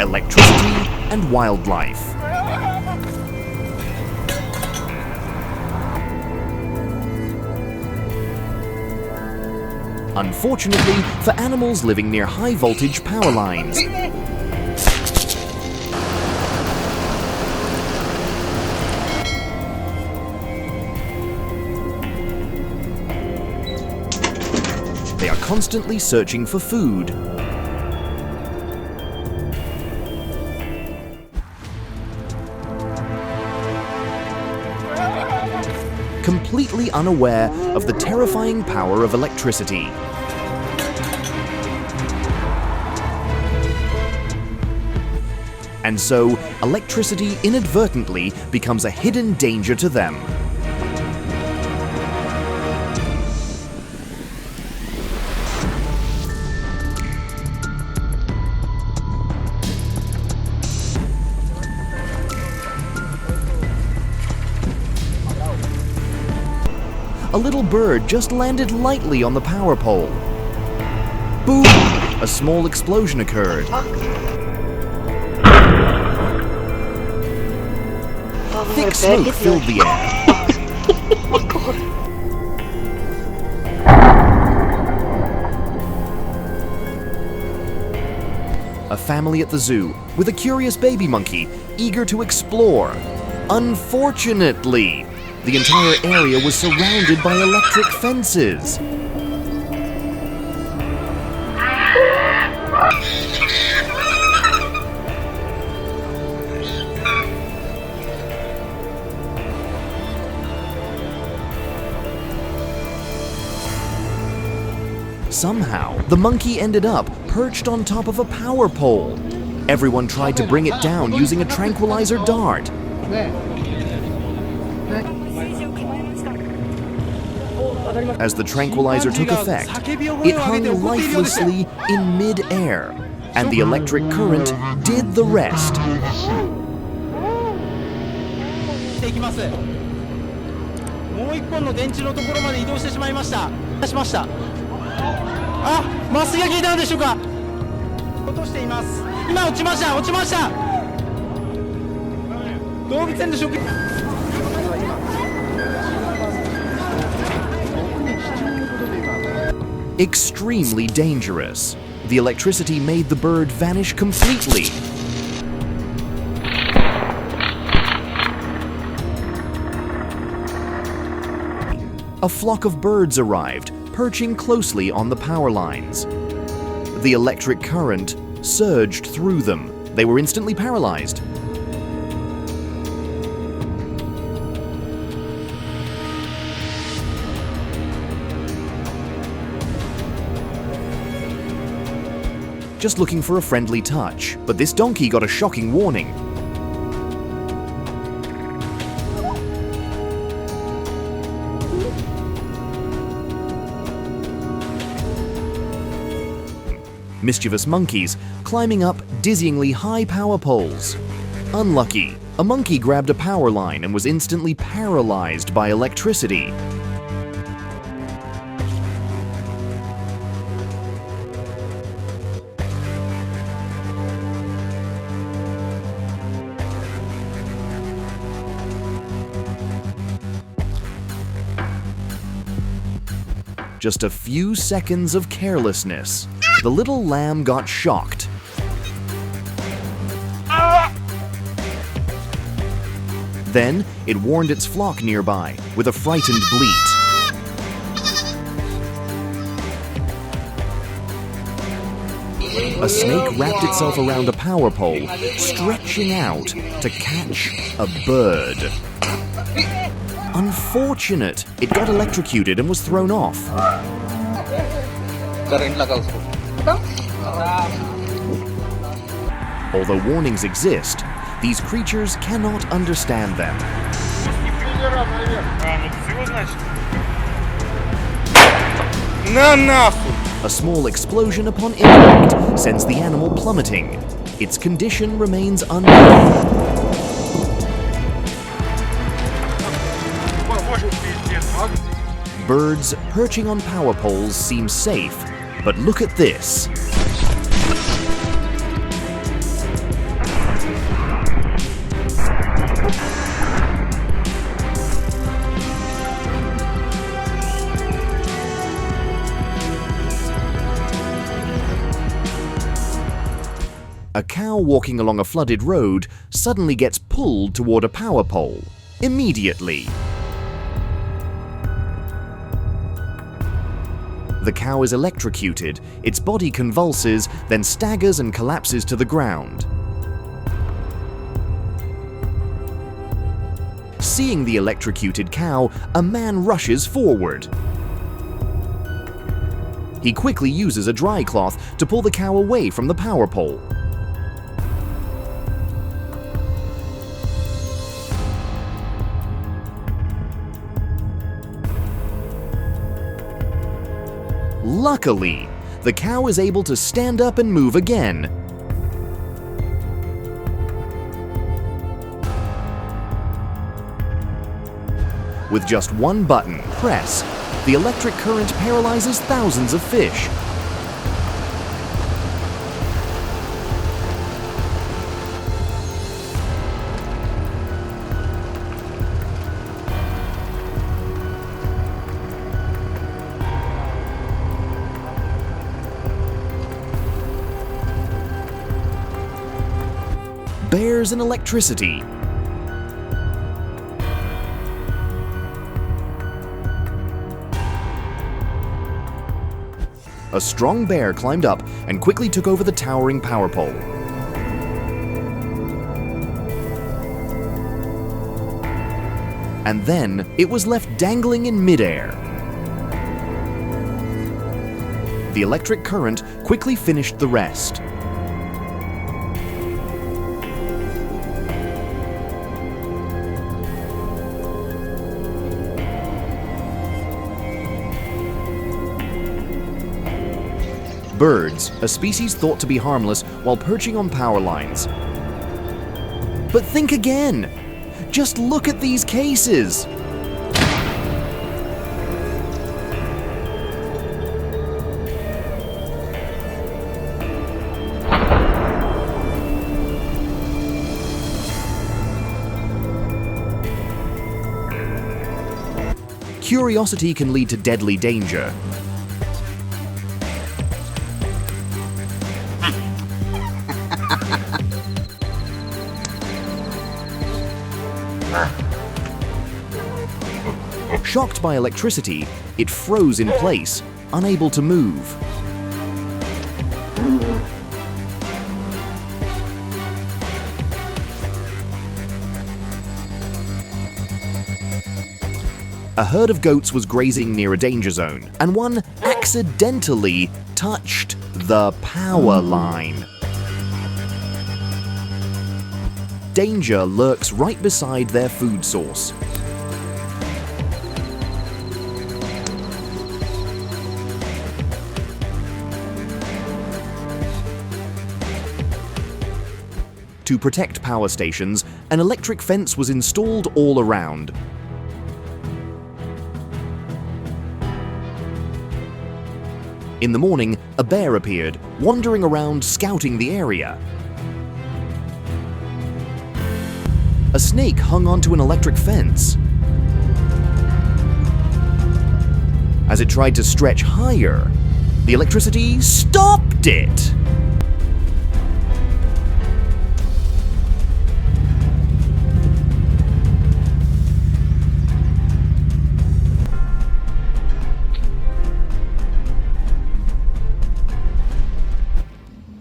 electricity and wildlife. Unfortunately for animals living near high-voltage power lines, they are constantly searching for food. Completely unaware of the terrifying power of electricity. And so, electricity inadvertently becomes a hidden danger to them. A little bird just landed lightly on the power pole. Boom! A small explosion occurred. Thick smoke filled the air. A family at the zoo with a curious baby monkey eager to explore. Unfortunately, the entire area was surrounded by electric fences. Somehow, the monkey ended up perched on top of a power pole. Everyone tried to bring it down using a tranquilizer dart. As the tranquilizer took effect, it hung lifelessly in mid-air, and the electric current did the rest. Extremely dangerous. The electricity made the bird vanish completely. A flock of birds arrived, perching closely on the power lines. The electric current surged through them. They were instantly paralyzed. Just looking for a friendly touch, but this donkey got a shocking warning. Mischievous monkeys climbing up dizzyingly high power poles. Unlucky, a monkey grabbed a power line and was instantly paralyzed by electricity. Just a few seconds of carelessness. The little lamb got shocked. Then it warned its flock nearby with a frightened bleat. A snake wrapped itself around a power pole, stretching out to catch a bird. Unfortunate, it got electrocuted and was thrown off. Although warnings exist, these creatures cannot understand them. A small explosion upon impact sends the animal plummeting. Its condition remains unknown. Birds perching on power poles seem safe, but look at this. A cow walking along a flooded road suddenly gets pulled toward a power pole. Immediately. The cow is electrocuted, its body convulses, then staggers and collapses to the ground. Seeing the electrocuted cow, a man rushes forward. He quickly uses a dry cloth to pull the cow away from the power pole. Luckily, the cow is able to stand up and move again. With just one button, press, the electric current paralyzes thousands of fish. Bears and electricity. A strong bear climbed up and quickly took over the towering power pole. And then it was left dangling in midair. The electric current quickly finished the rest. Birds, a species thought to be harmless while perching on power lines. But think again! Just look at these cases! Curiosity can lead to deadly danger. Shocked by electricity, it froze in place, unable to move. A herd of goats was grazing near a danger zone, and one accidentally touched the power line. Danger lurks right beside their food source. To protect power stations, an electric fence was installed all around. In the morning, a bear appeared, wandering around scouting the area. A snake hung onto an electric fence. As it tried to stretch higher, the electricity stopped it!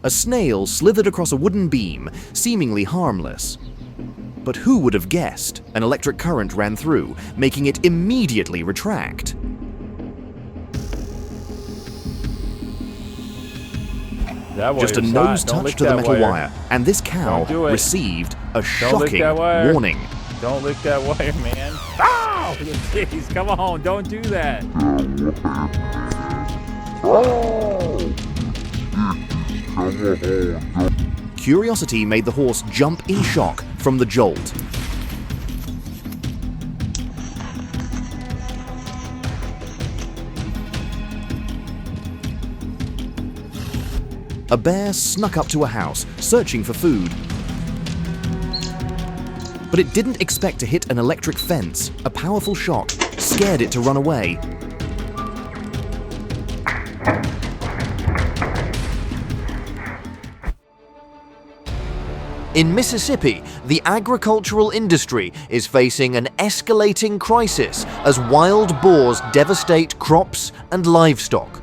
A snail slithered across a wooden beam, seemingly harmless. But who would have guessed an electric current ran through, making it immediately retract? Just a nose touch to the metal wire, and this cow received a shocking warning. Don't lick that wire, man. Oh, jeez, come on, don't do that. Curiosity made the horse jump in shock from the jolt. A bear snuck up to a house, searching for food. But it didn't expect to hit an electric fence. A powerful shock scared it to run away. In Mississippi, the agricultural industry is facing an escalating crisis as wild boars devastate crops and livestock.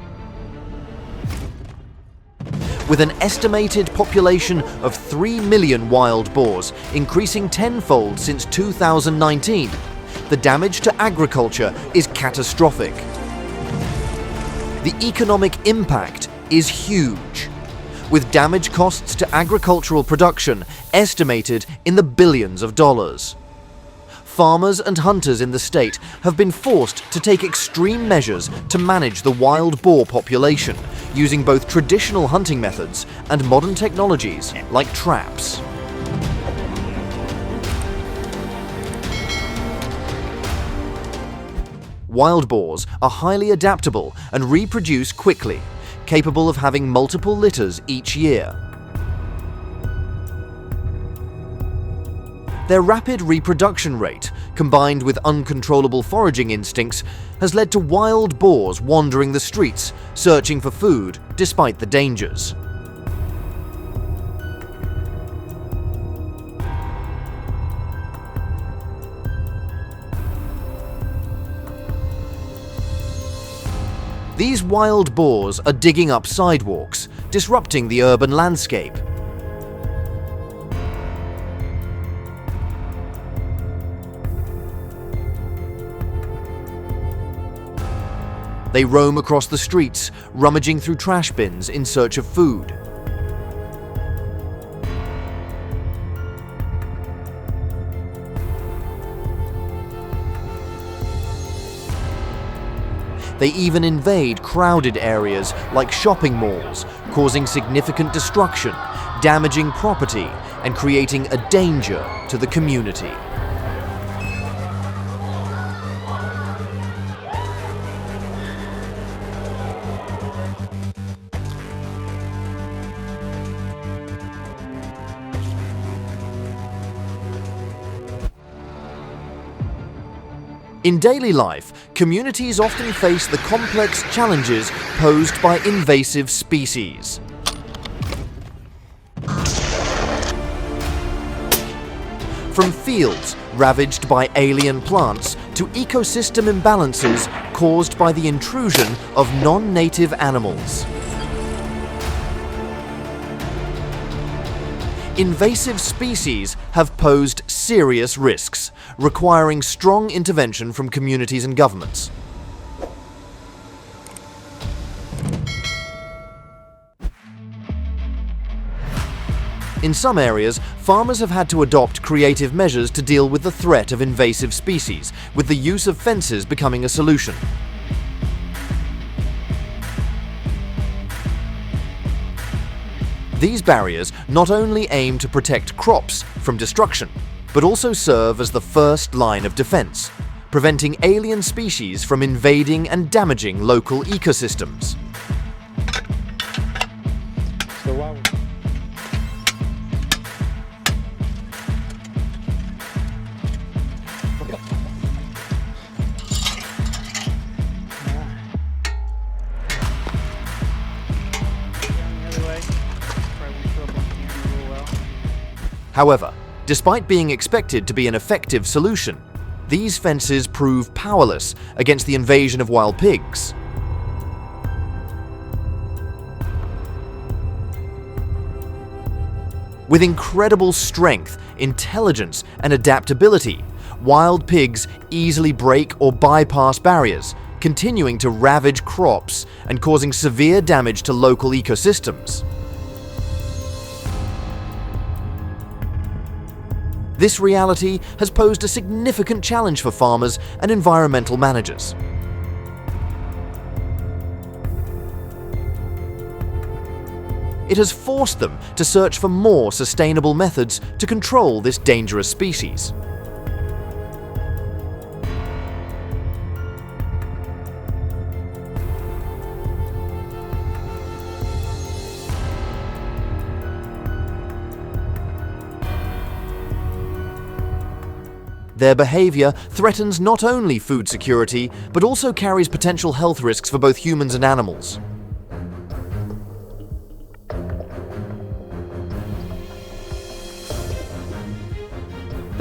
With an estimated population of 3 million wild boars, increasing tenfold since 2019, the damage to agriculture is catastrophic. The economic impact is huge, with damage costs to agricultural production estimated in the billions of dollars. Farmers and hunters in the state have been forced to take extreme measures to manage the wild boar population, using both traditional hunting methods and modern technologies like traps. Wild boars are highly adaptable and reproduce quickly, capable of having multiple litters each year. Their rapid reproduction rate, combined with uncontrollable foraging instincts, has led to wild boars wandering the streets, searching for food despite the dangers. These wild boars are digging up sidewalks, disrupting the urban landscape. They roam across the streets, rummaging through trash bins in search of food. They even invade crowded areas like shopping malls, causing significant destruction, damaging property, and creating a danger to the community. In daily life, communities often face the complex challenges posed by invasive species. From fields ravaged by alien plants to ecosystem imbalances caused by the intrusion of non-native animals. Invasive species have posed serious risks, requiring strong intervention from communities and governments. In some areas, farmers have had to adopt creative measures to deal with the threat of invasive species, with the use of fences becoming a solution. These barriers not only aim to protect crops from destruction, but also serve as the first line of defense, preventing alien species from invading and damaging local ecosystems. However, despite being expected to be an effective solution, these fences prove powerless against the invasion of wild pigs. With incredible strength, intelligence, and adaptability, wild pigs easily break or bypass barriers, continuing to ravage crops and causing severe damage to local ecosystems. This reality has posed a significant challenge for farmers and environmental managers. It has forced them to search for more sustainable methods to control this dangerous species. Their behavior threatens not only food security, but also carries potential health risks for both humans and animals.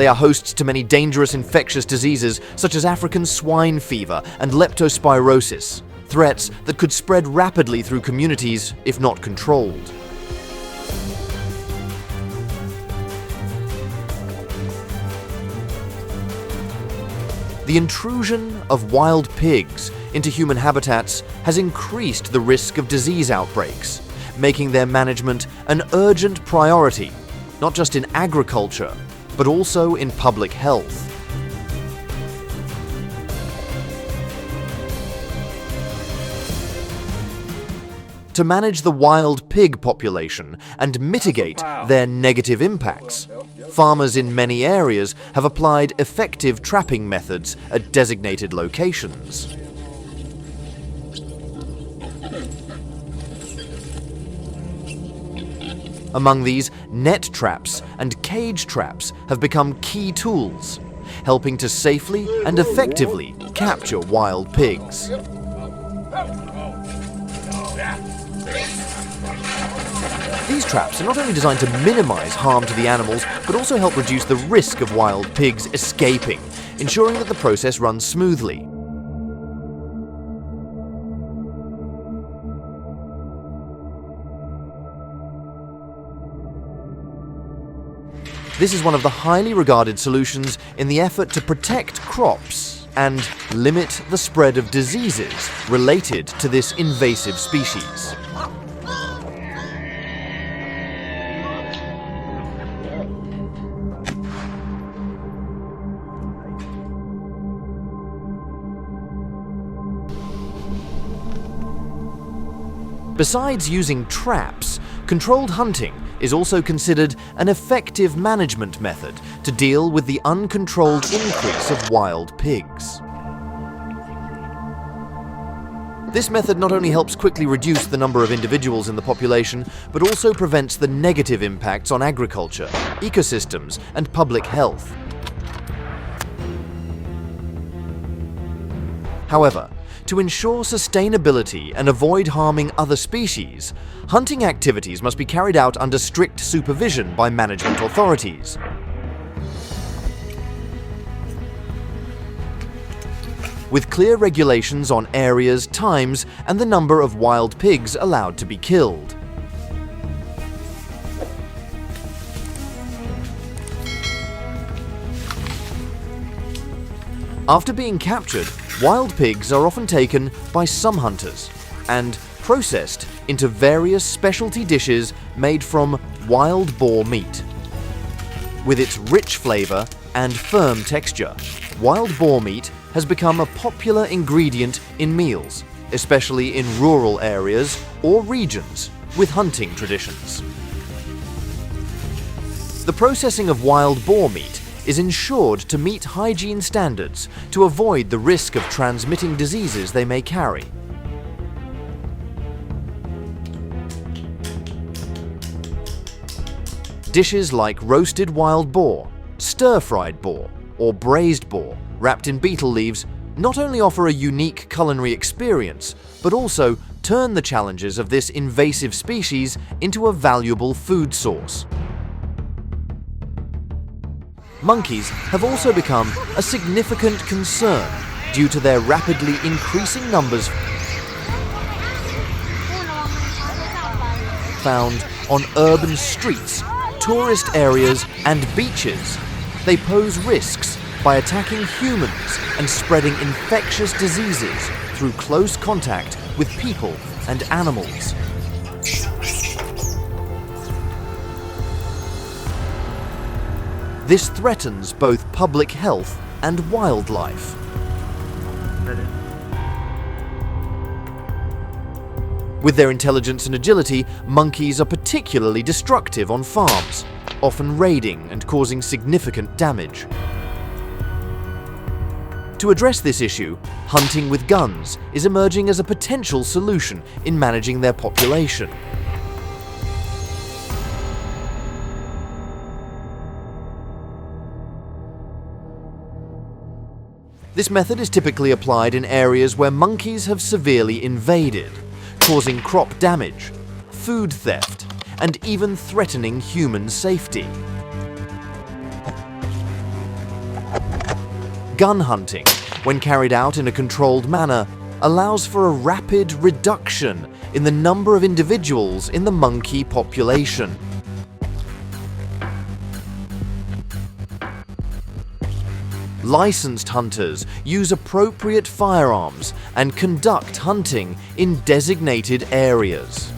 They are hosts to many dangerous infectious diseases such as African swine fever and leptospirosis, threats that could spread rapidly through communities if not controlled. The intrusion of wild pigs into human habitats has increased the risk of disease outbreaks, making their management an urgent priority, not just in agriculture, but also in public health. To manage the wild pig population and mitigate their negative impacts, farmers in many areas have applied effective trapping methods at designated locations. Among these, net traps and cage traps have become key tools, helping to safely and effectively capture wild pigs. These traps are not only designed to minimize harm to the animals, but also help reduce the risk of wild pigs escaping, ensuring that the process runs smoothly. This is one of the highly regarded solutions in the effort to protect crops and limit the spread of diseases related to this invasive species. Besides using traps, controlled hunting is also considered an effective management method to deal with the uncontrolled increase of wild pigs. This method not only helps quickly reduce the number of individuals in the population, but also prevents the negative impacts on agriculture, ecosystems, and public health. However, to ensure sustainability and avoid harming other species, hunting activities must be carried out under strict supervision by management authorities. With clear regulations on areas, times, and the number of wild pigs allowed to be killed. After being captured, wild pigs are often taken by some hunters and processed into various specialty dishes made from wild boar meat. With its rich flavor and firm texture, wild boar meat has become a popular ingredient in meals, especially in rural areas or regions with hunting traditions. The processing of wild boar meat is ensured to meet hygiene standards to avoid the risk of transmitting diseases they may carry. Dishes like roasted wild boar, stir-fried boar, or braised boar wrapped in betel leaves not only offer a unique culinary experience, but also turn the challenges of this invasive species into a valuable food source. Monkeys have also become a significant concern due to their rapidly increasing numbers found on urban streets, tourist areas, and beaches. They pose risks by attacking humans and spreading infectious diseases through close contact with people and animals. This threatens both public health and wildlife. With their intelligence and agility, monkeys are particularly destructive on farms, often raiding and causing significant damage. To address this issue, hunting with guns is emerging as a potential solution in managing their population. This method is typically applied in areas where monkeys have severely invaded, causing crop damage, food theft, and even threatening human safety. Gun hunting, when carried out in a controlled manner, allows for a rapid reduction in the number of individuals in the monkey population. Licensed hunters use appropriate firearms and conduct hunting in designated areas.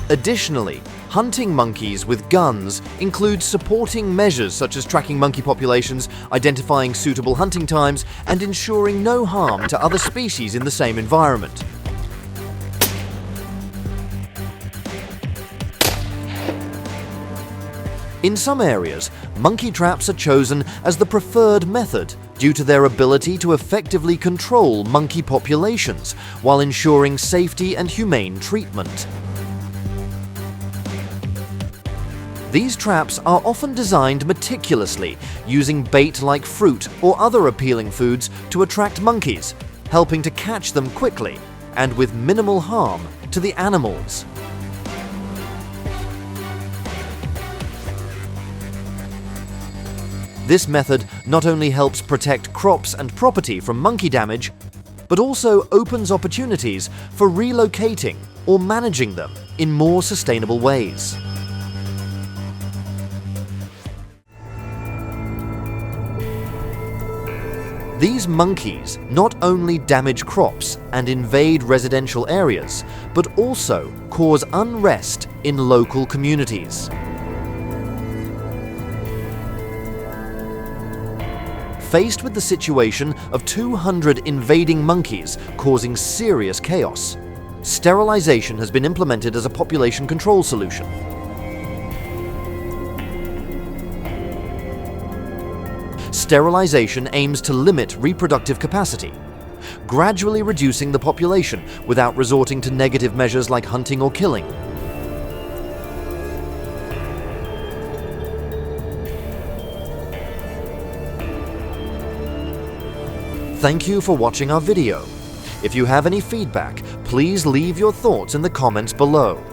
Additionally, hunting monkeys with guns includes supporting measures such as tracking monkey populations, identifying suitable hunting times, and ensuring no harm to other species in the same environment. In some areas, monkey traps are chosen as the preferred method due to their ability to effectively control monkey populations while ensuring safety and humane treatment. These traps are often designed meticulously, using bait like fruit or other appealing foods to attract monkeys, helping to catch them quickly and with minimal harm to the animals. This method not only helps protect crops and property from monkey damage, but also opens opportunities for relocating or managing them in more sustainable ways. These monkeys not only damage crops and invade residential areas, but also cause unrest in local communities. Faced with the situation of 200 invading monkeys causing serious chaos, sterilization has been implemented as a population control solution. Sterilization aims to limit reproductive capacity, gradually reducing the population without resorting to negative measures like hunting or killing. Thank you for watching our video. If you have any feedback, please leave your thoughts in the comments below.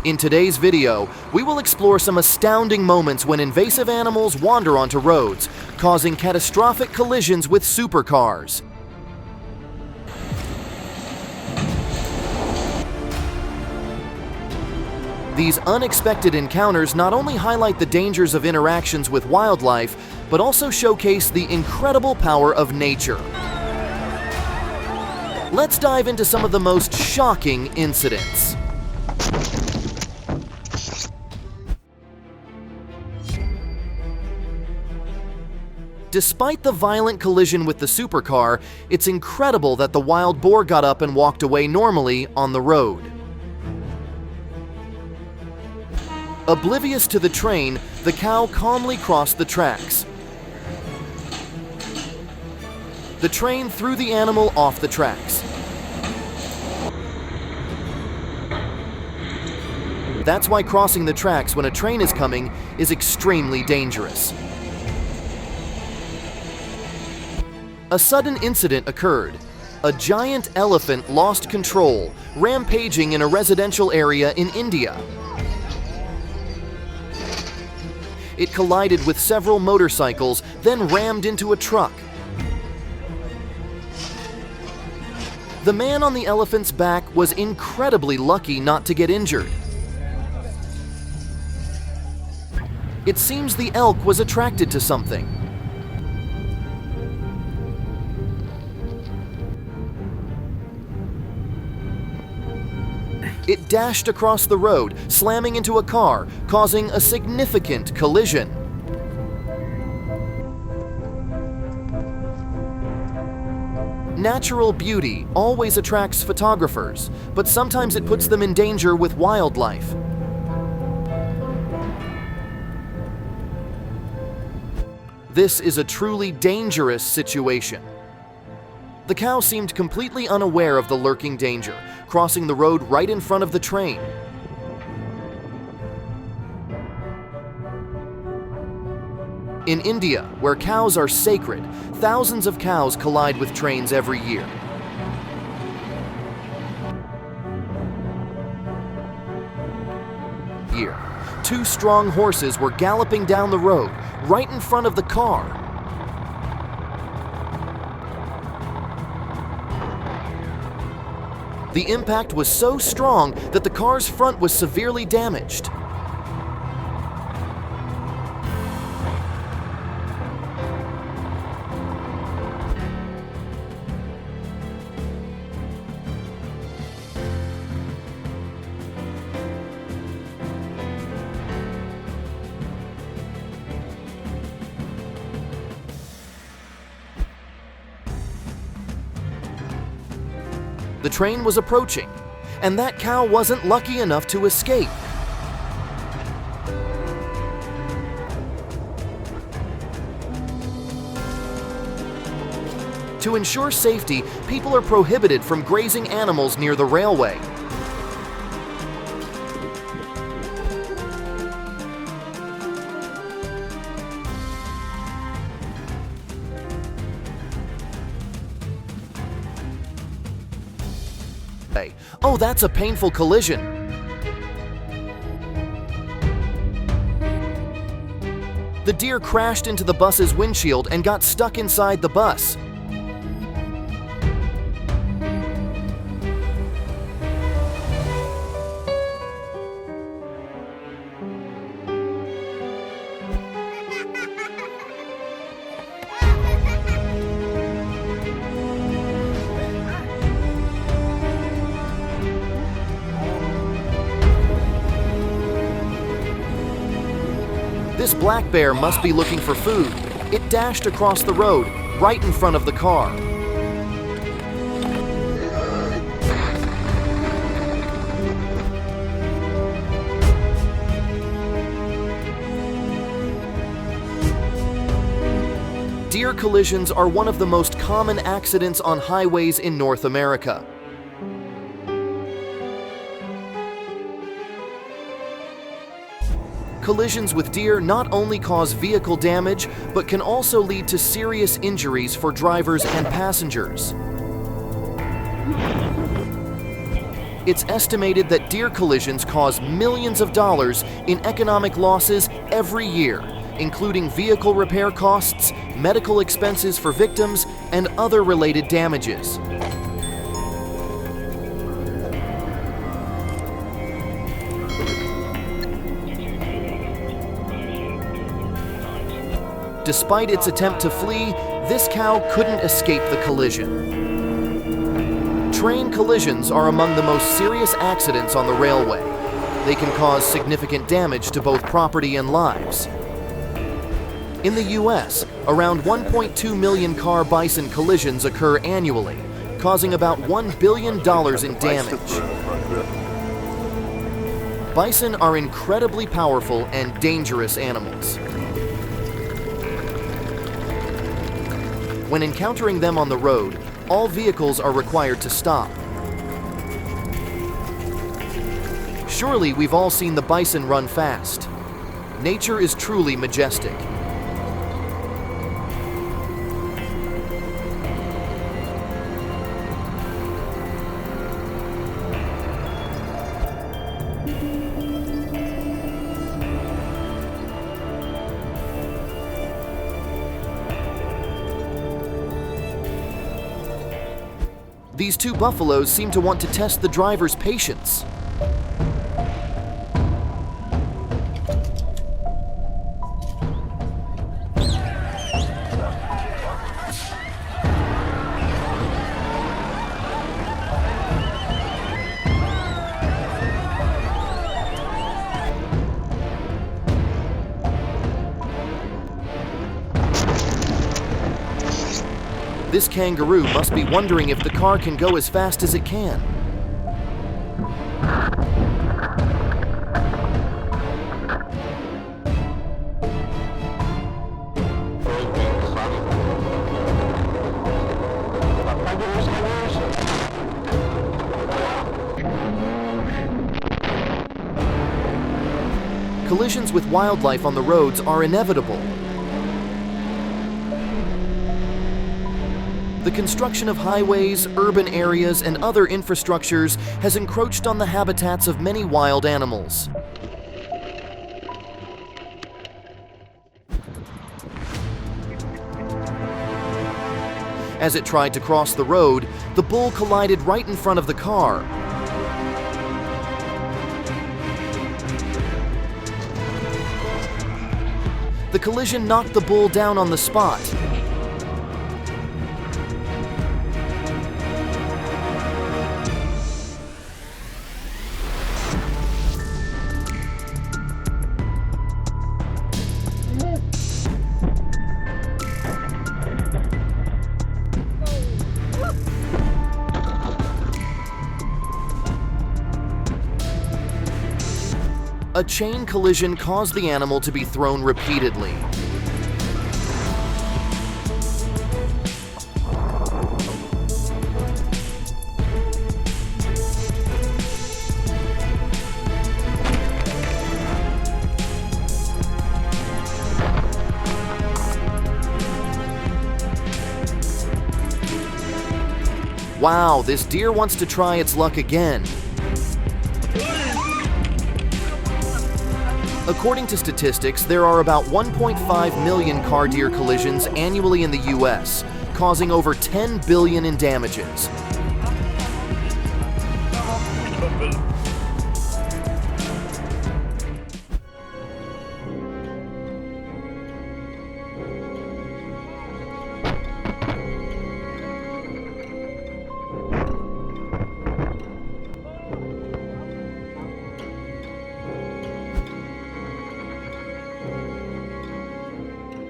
In today's video, we will explore some astounding moments when invasive animals wander onto roads, causing catastrophic collisions with supercars. These unexpected encounters not only highlight the dangers of interactions with wildlife, but also showcase the incredible power of nature. Let's dive into some of the most shocking incidents. Despite the violent collision with the supercar, it's incredible that the wild boar got up and walked away normally on the road. Oblivious to the train, the cow calmly crossed the tracks. The train threw the animal off the tracks. That's why crossing the tracks when a train is coming is extremely dangerous. A sudden incident occurred. A giant elephant lost control, rampaging in a residential area in India. It collided with several motorcycles, then rammed into a truck. The man on the elephant's back was incredibly lucky not to get injured. It seems the elk was attracted to something. It dashed across the road, slamming into a car, causing a significant collision. Natural beauty always attracts photographers, but sometimes it puts them in danger with wildlife. This is a truly dangerous situation. The cow seemed completely unaware of the lurking danger, crossing the road right in front of the train. In India, where cows are sacred, thousands of cows collide with trains every year. year. Two strong horses were galloping down the road, right in front of the car. The impact was so strong that the car's front was severely damaged. The train was approaching, and that cow wasn't lucky enough to escape. To ensure safety, people are prohibited from grazing animals near the railway. Oh, that's a painful collision. The deer crashed into the bus's windshield and got stuck inside the bus. This black bear must be looking for food. It dashed across the road, right in front of the car. Deer collisions are one of the most common accidents on highways in North America. Collisions with deer not only cause vehicle damage, but can also lead to serious injuries for drivers and passengers. It's estimated that deer collisions cause millions of dollars in economic losses every year, including vehicle repair costs, medical expenses for victims, and other related damages. Despite its attempt to flee, this cow couldn't escape the collision. Train collisions are among the most serious accidents on the railway. They can cause significant damage to both property and lives. In the US, around 1.2 million car bison collisions occur annually, causing about $1 billion in damage. Bison are incredibly powerful and dangerous animals. When encountering them on the road, all vehicles are required to stop. Surely we've all seen the bison run fast. Nature is truly majestic. These two buffaloes seem to want to test the driver's patience. This kangaroo must be wondering if the car can go as fast as it can. Collisions with wildlife on the roads are inevitable. The construction of highways, urban areas, and other infrastructures has encroached on the habitats of many wild animals. As it tried to cross the road, the bull collided right in front of the car. The collision knocked the bull down on the spot. A chain collision caused the animal to be thrown repeatedly. Wow, this deer wants to try its luck again. According to statistics, there are about 1.5 million car-deer collisions annually in the US, causing over $10 billion in damages.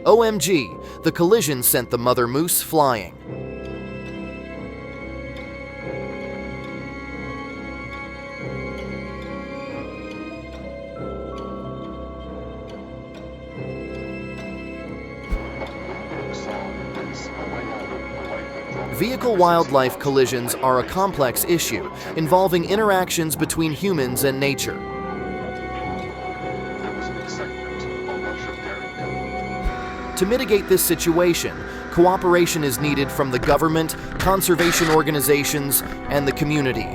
OMG, the collision sent the mother moose flying. Vehicle-wildlife collisions are a complex issue involving interactions between humans and nature. To mitigate this situation, cooperation is needed from the government, conservation organizations, and the community.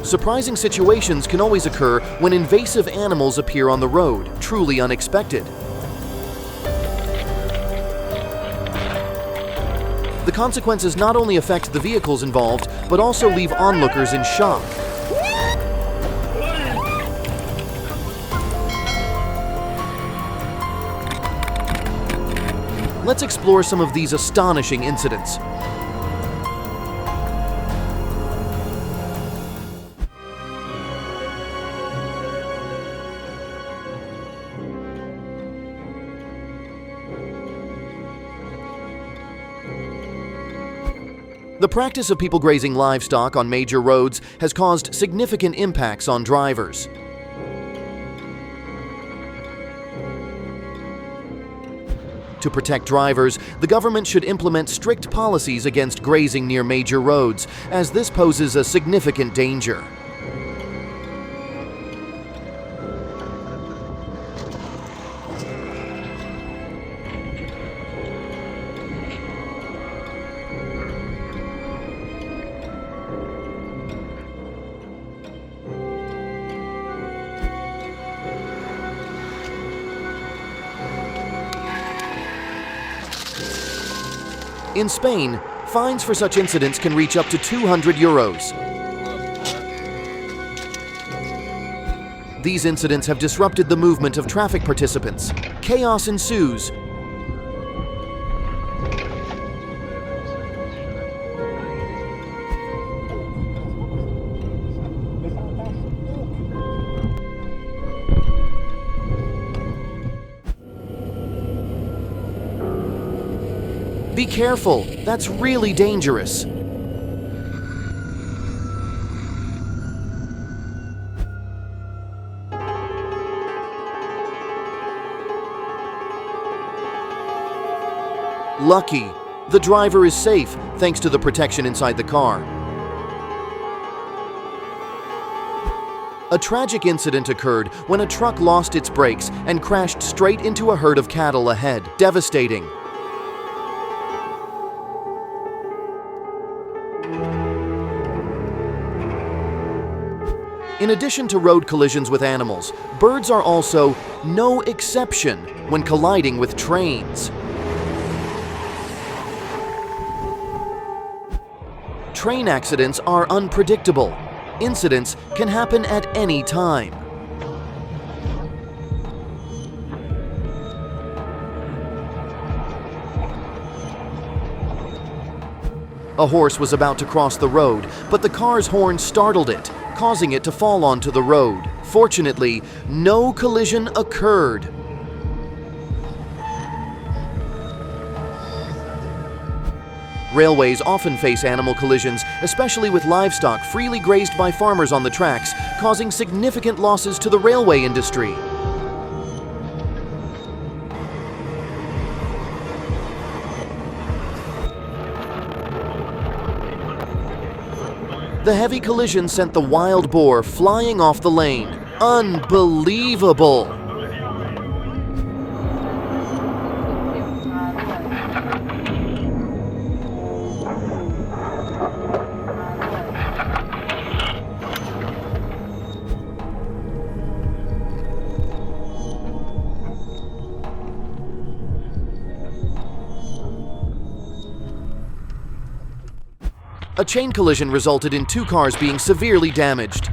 Surprising situations can always occur when invasive animals appear on the road, truly unexpected. The consequences not only affect the vehicles involved, but also leave onlookers in shock. Let's explore some of these astonishing incidents. The practice of people grazing livestock on major roads has caused significant impacts on drivers. To protect drivers, the government should implement strict policies against grazing near major roads, as this poses a significant danger. In Spain, fines for such incidents can reach up to €200. These incidents have disrupted the movement of traffic participants. Chaos ensues. Be careful, that's really dangerous. Lucky, the driver is safe thanks to the protection inside the car. A tragic incident occurred when a truck lost its brakes and crashed straight into a herd of cattle ahead. Devastating. In addition to road collisions with animals, birds are also no exception when colliding with trains. Train accidents are unpredictable. Incidents can happen at any time. A horse was about to cross the road, but the car's horn startled it, causing it to fall onto the road. Fortunately, no collision occurred. Railways often face animal collisions, especially with livestock freely grazed by farmers on the tracks, causing significant losses to the railway industry. The heavy collision sent the wild boar flying off the lane. Unbelievable! A chain collision resulted in 2 cars being severely damaged.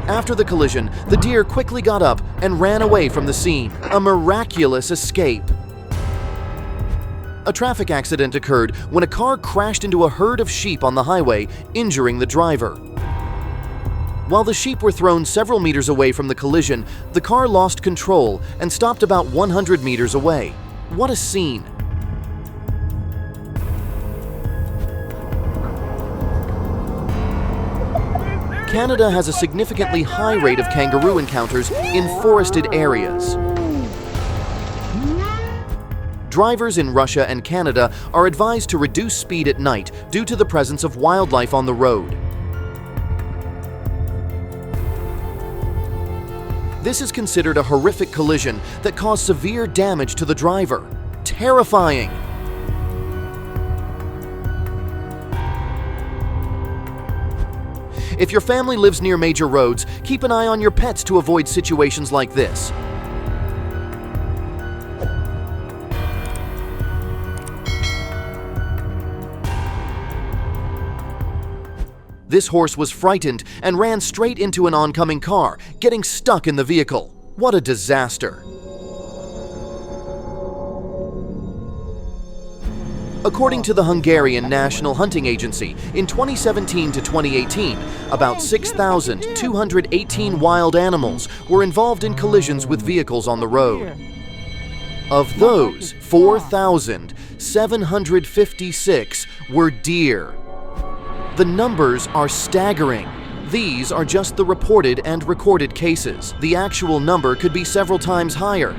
After the collision, the deer quickly got up and ran away from the scene. A miraculous escape. A traffic accident occurred when a car crashed into a herd of sheep on the highway, injuring the driver. While the sheep were thrown several meters away from the collision, the car lost control and stopped about 100 meters away. What a scene! Canada has a significantly high rate of kangaroo encounters in forested areas. Drivers in Russia and Canada are advised to reduce speed at night due to the presence of wildlife on the road. This is considered a horrific collision that caused severe damage to the driver. Terrifying! If your family lives near major roads, keep an eye on your pets to avoid situations like this. This horse was frightened and ran straight into an oncoming car, getting stuck in the vehicle. What a disaster! According to the Hungarian National Hunting Agency, in 2017 to 2018, about 6,218 wild animals were involved in collisions with vehicles on the road. Of those, 4,756 were deer. The numbers are staggering. These are just the reported and recorded cases. The actual number could be several times higher.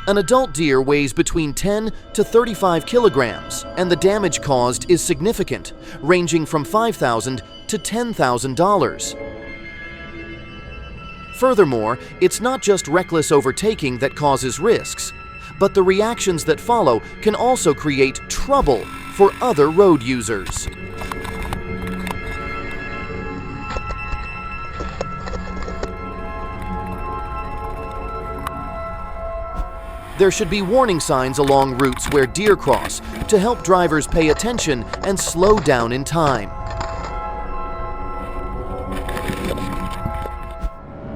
An adult deer weighs between 10 to 35 kilograms, and the damage caused is significant, ranging from $5,000 to $10,000. Furthermore, it's not just reckless overtaking that causes risks, but the reactions that follow can also create trouble for other road users. There should be warning signs along routes where deer cross to help drivers pay attention and slow down in time.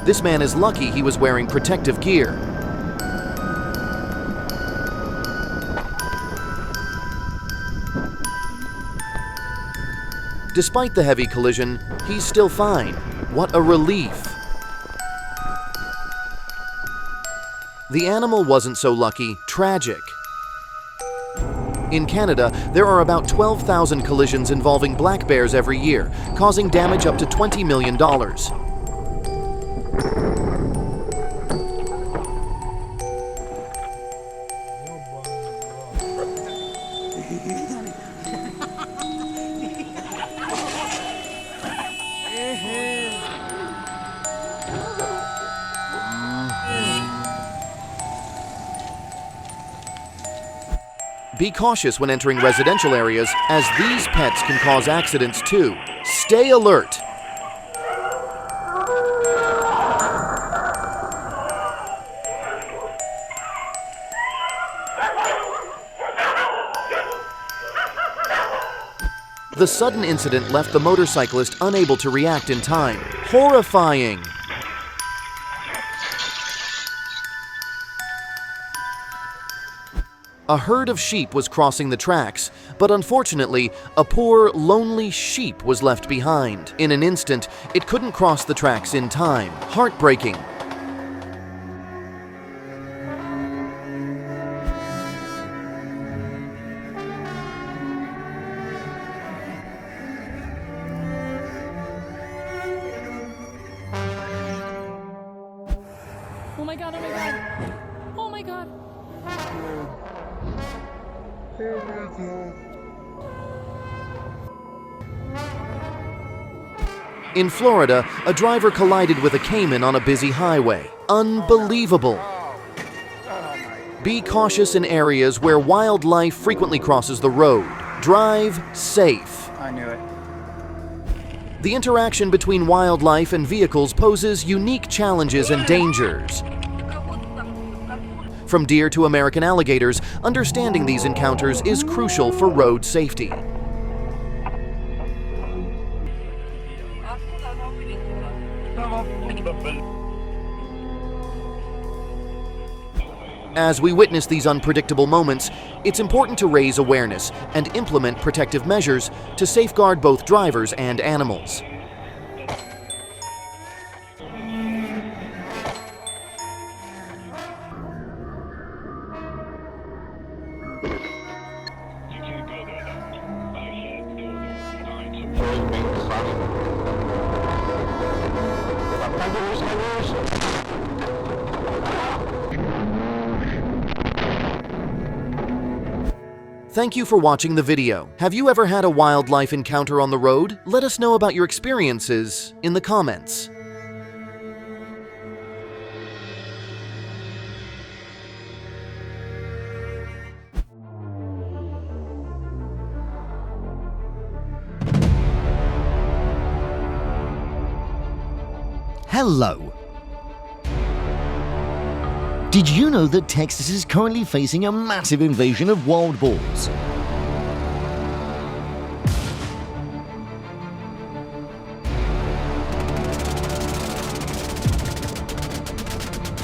This man is lucky he was wearing protective gear. Despite the heavy collision, he's still fine. What a relief! The animal wasn't so lucky, tragic. In Canada, there are about 12,000 collisions involving black bears every year, causing damage up to $20 million. Be cautious when entering residential areas, as these pets can cause accidents too. Stay alert. The sudden incident left the motorcyclist unable to react in time. Horrifying! A herd of sheep was crossing the tracks, but unfortunately, a poor, lonely sheep was left behind. In an instant, it couldn't cross the tracks in time. Heartbreaking. Oh my god, oh my god. Oh my god. In Florida, a driver collided with a caiman on a busy highway. Unbelievable. Be cautious in areas where wildlife frequently crosses the road. Drive safe. I knew it. The interaction between wildlife and vehicles poses unique challenges and dangers. From deer to American alligators, understanding these encounters is crucial for road safety. As we witness these unpredictable moments, it's important to raise awareness and implement protective measures to safeguard both drivers and animals. Thank you for watching the video. Have you ever had a wildlife encounter on the road? Let us know about your experiences in the comments. Hello. Did you know that Texas is currently facing a massive invasion of wild boars?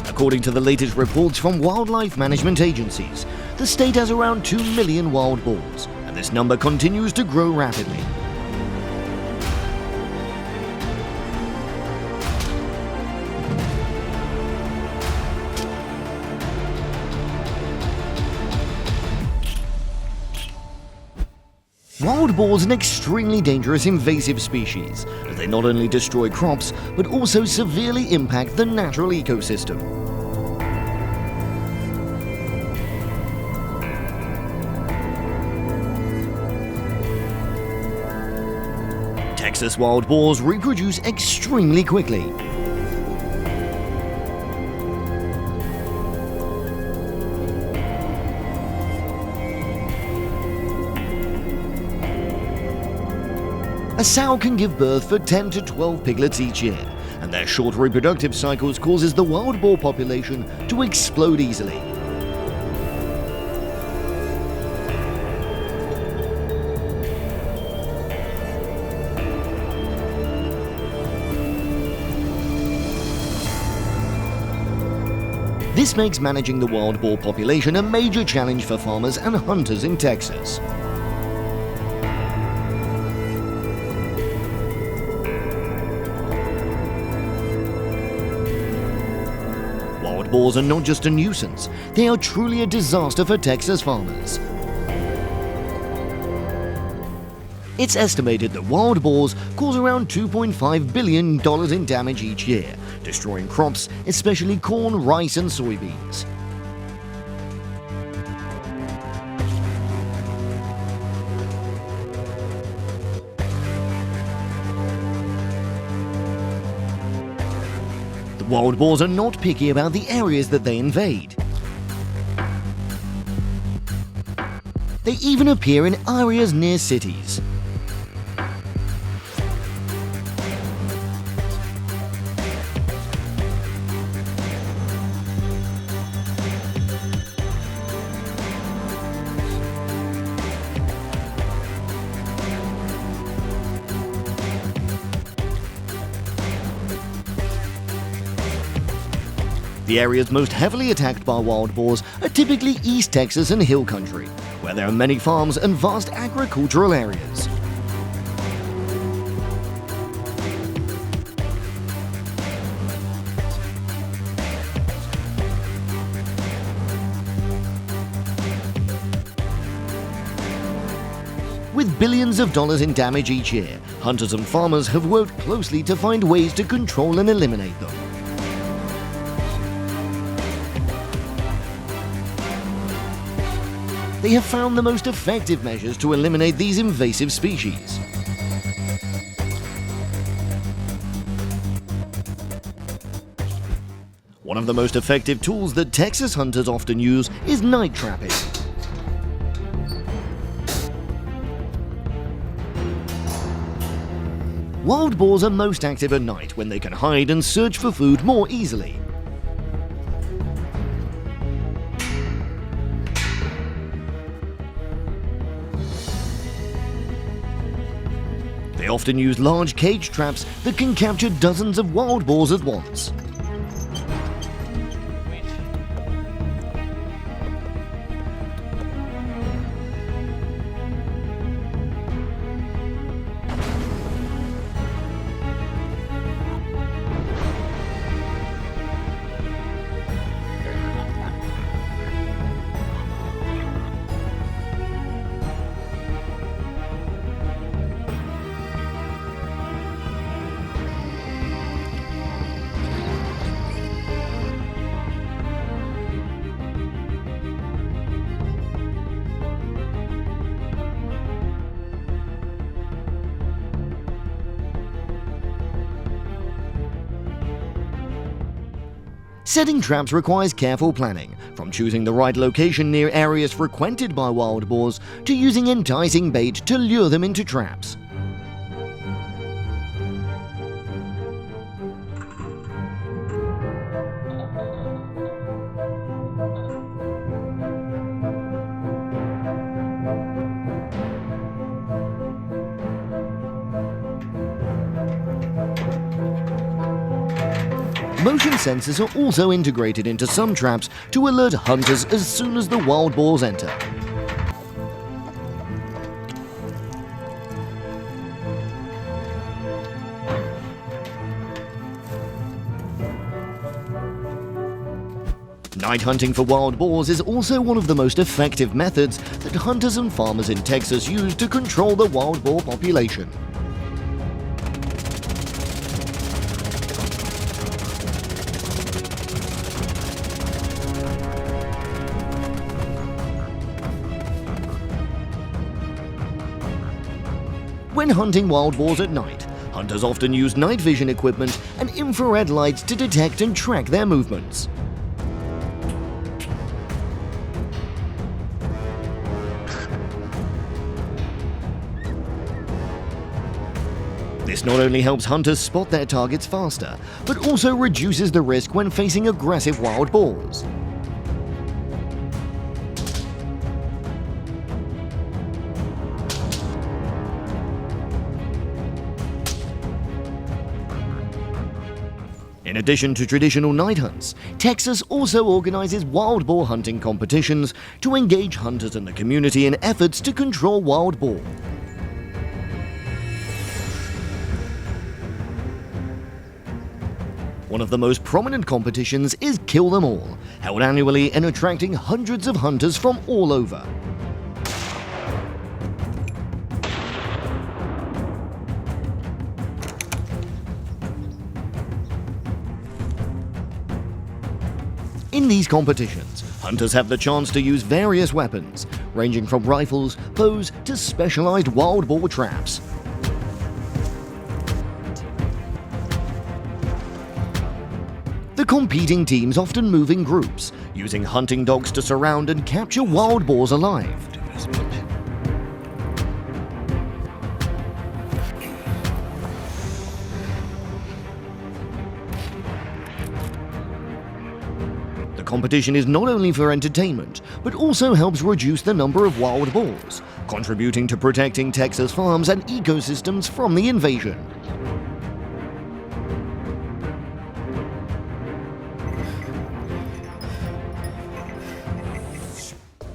According to the latest reports from wildlife management agencies, the state has around 2 million wild boars, and this number continues to grow rapidly. Wild boars are an extremely dangerous invasive species, as they not only destroy crops, but also severely impact the natural ecosystem. Texas wild boars reproduce extremely quickly. A sow can give birth for 10 to 12 piglets each year, and their short reproductive cycles causes the wild boar population to explode easily. This makes managing the wild boar population a major challenge for farmers and hunters in Texas. Wild boars are not just a nuisance, they are truly a disaster for Texas farmers. It's estimated that wild boars cause around $2.5 billion in damage each year, destroying crops, especially corn, rice, and soybeans. The wild boars are not picky about the areas that they invade. They even appear in areas near cities. The areas most heavily attacked by wild boars are typically East Texas and Hill Country, where there are many farms and vast agricultural areas. With billions of dollars in damage each year, hunters and farmers have worked closely to find ways to control and eliminate them. They have found the most effective measures to eliminate these invasive species. One of the most effective tools that Texas hunters often use is night trapping. Wild boars are most active at night when they can hide and search for food more easily. They often use large cage traps that can capture dozens of wild boars at once. Setting traps requires careful planning, from choosing the right location near areas frequented by wild boars to using enticing bait to lure them into traps. Motion sensors are also integrated into some traps to alert hunters as soon as the wild boars enter. Night hunting for wild boars is also one of the most effective methods that hunters and farmers in Texas use to control the wild boar population. When hunting wild boars at night, hunters often use night vision equipment and infrared lights to detect and track their movements. This not only helps hunters spot their targets faster, but also reduces the risk when facing aggressive wild boars. In addition to traditional night hunts, Texas also organizes wild boar hunting competitions to engage hunters and the community in efforts to control wild boar. One of the most prominent competitions is Kill Them All, held annually and attracting hundreds of hunters from all over. In these competitions, hunters have the chance to use various weapons, ranging from rifles, bows, to specialized wild boar traps. The competing teams often move in groups, using hunting dogs to surround and capture wild boars alive. competition is not only for entertainment, but also helps reduce the number of wild boars, contributing to protecting Texas farms and ecosystems from the invasion.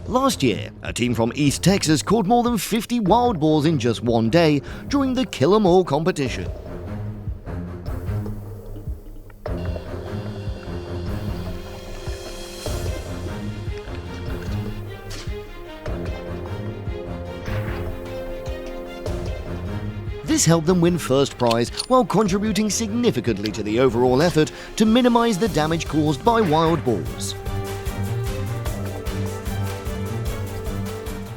Last year, a team from East Texas caught more than 50 wild boars in just one day during the Kill 'Em All competition. This helped them win first prize while contributing significantly to the overall effort to minimize the damage caused by wild boars.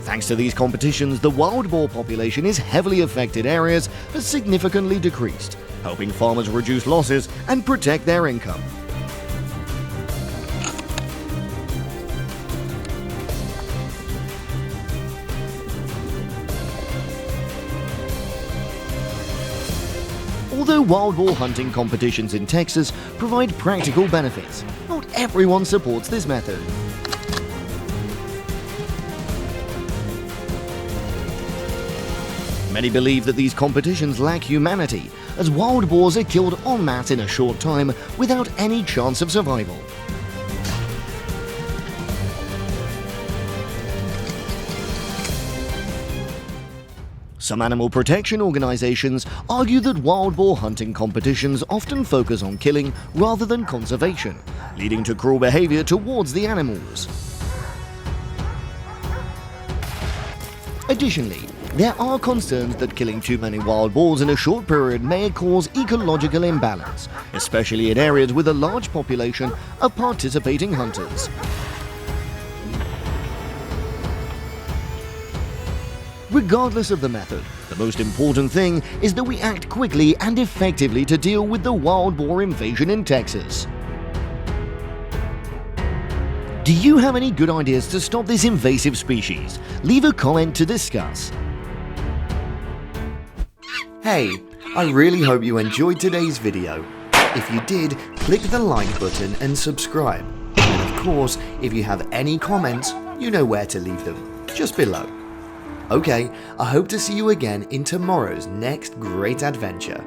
Thanks to these competitions, the wild boar population in heavily affected areas has significantly decreased, helping farmers reduce losses and protect their income. Although wild boar hunting competitions in Texas provide practical benefits, not everyone supports this method. Many believe that these competitions lack humanity, as wild boars are killed en masse in a short time without any chance of survival. Some animal protection organizations argue that wild boar hunting competitions often focus on killing rather than conservation, leading to cruel behavior towards the animals. Additionally, there are concerns that killing too many wild boars in a short period may cause ecological imbalance, especially in areas with a large population of participating hunters. Regardless of the method, the most important thing is that we act quickly and effectively to deal with the wild boar invasion in Texas. Do you have any good ideas to stop this invasive species? Leave a comment to discuss. Hey, I really hope you enjoyed today's video. If you did, click the like button and subscribe. And of course, if you have any comments, you know where to leave them, just below. Okay, I hope to see you again in tomorrow's next great adventure.